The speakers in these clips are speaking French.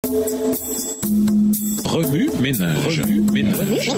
Remue ménage. Remue ménage.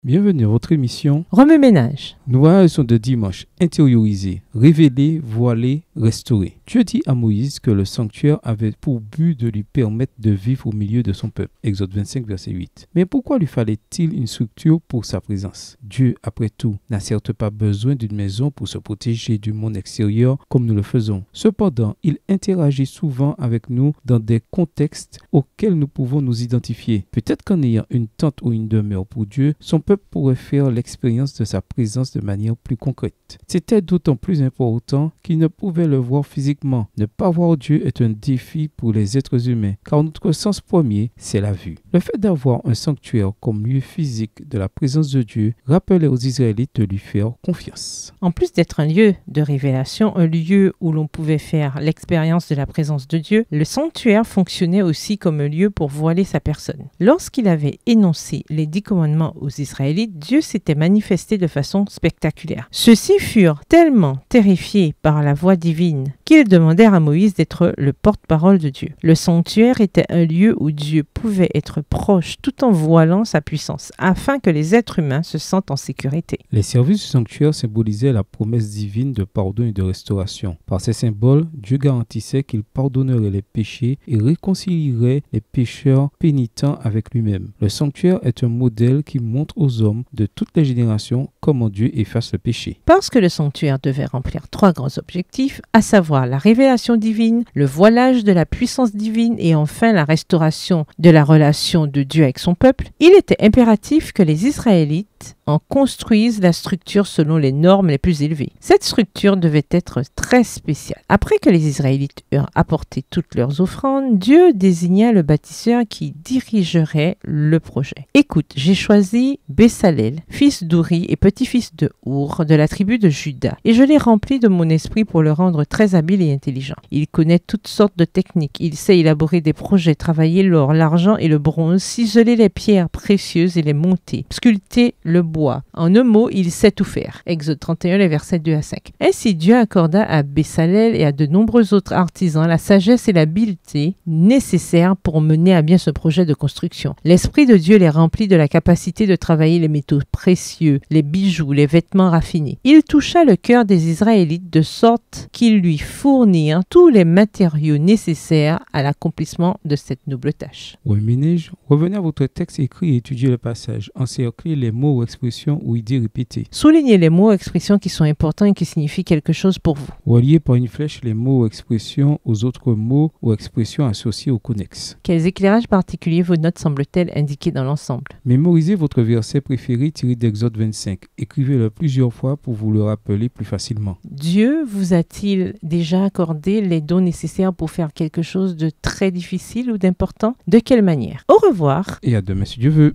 Bienvenue à votre émission Remue ménage. Nouvelles sont de dimanche, intériorisées, révélées, voilées, restaurées. Dieu dit à Moïse que le sanctuaire avait pour but de lui permettre de vivre au milieu de son peuple. Exode 25, verset 8. Mais pourquoi lui fallait-il une structure pour sa présence? Dieu, après tout, n'a certes pas besoin d'une maison pour se protéger du monde extérieur comme nous le faisons. Cependant, il interagit souvent avec nous dans des contextes auxquels nous pouvons nous identifier. Peut-être qu'en ayant une tente ou une demeure pour Dieu, son peuple pourrait faire l'expérience de sa présence de manière plus concrète. C'était d'autant plus important qu'il ne pouvait le voir physiquement. Ne pas voir Dieu est un défi pour les êtres humains, car notre sens premier, c'est la vue. Le fait d'avoir un sanctuaire comme lieu physique de la présence de Dieu rappelait aux Israélites de lui faire confiance. En plus d'être un lieu de révélation, un lieu où l'on pouvait faire l'expérience de la présence de Dieu, le sanctuaire fonctionnait aussi comme un lieu pour voiler sa personne. Lorsqu'il avait énoncé les 10 commandements aux Israélites, Dieu s'était manifesté de façon spectaculaire. Ceux-ci furent tellement terrifiés par la voix divine qu'ils demandèrent à Moïse d'être le porte-parole de Dieu. Le sanctuaire était un lieu où Dieu pouvait être proche tout en voilant sa puissance, afin que les êtres humains se sentent en sécurité. Les services du sanctuaire symbolisaient la promesse divine de pardon et de restauration. Par ces symboles, Dieu garantissait qu'il pardonnerait les péchés et réconcilierait les pécheurs pénitents avec lui-même. Le sanctuaire est un modèle qui montre aux hommes de toutes les générations comment Dieu efface le péché. Parce que le sanctuaire devait remplir 3 grands objectifs, à savoir la révélation divine, le voilage de la puissance divine et enfin la restauration de la relation de Dieu avec son peuple, il était impératif que les Israélites en construisent la structure selon les normes les plus élevées. Cette structure devait être très spéciale. Après que les Israélites eurent apporté toutes leurs offrandes, Dieu désigna le bâtisseur qui dirigerait le projet. Écoute, j'ai choisi Bessalel, fils d'Ouri et petit-fils de Our, de la tribu de Juda, et je l'ai rempli de mon esprit pour le rendre très habile et intelligent. Il connaît toutes sortes de techniques. Il sait élaborer des projets, travailler l'or, l'argent et le bronze, ciseler les pierres précieuses et les monter, sculpter le bois. En un mot, il sait tout faire. Exode 31, les versets 2 à 5. Ainsi, Dieu accorda à Bessalel et à de nombreux autres artisans la sagesse et l'habileté nécessaires pour mener à bien ce projet de construction. L'Esprit de Dieu les remplit de la capacité de travailler les métaux précieux, les bijoux, les vêtements raffinés. Il toucha le cœur des Israélites de sorte qu'ils lui fournirent tous les matériaux nécessaires à l'accomplissement de cette noble tâche. Ménage, revenez à votre texte écrit et étudiez le passage. Encerclez les mots ou expressions ou idées répétées. Soulignez les mots ou expressions qui sont importants et qui signifient quelque chose pour vous. Reliez par une flèche les mots ou expressions aux autres mots ou expressions associés aux connexes. Quels éclairages particuliers vos notes semblent-elles indiquer dans l'ensemble? Mémorisez votre verset préféré tiré d'Exode 25. Écrivez-le plusieurs fois pour vous le rappeler plus facilement. Dieu vous a-t-il déjà accordé les dons nécessaires pour faire quelque chose de très difficile ou d'important? De quelle manière? Au revoir. Et à demain si Dieu veut.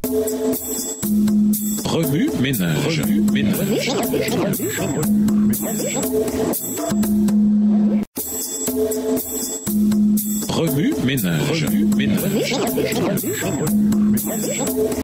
Remue ménage. Remue ménage.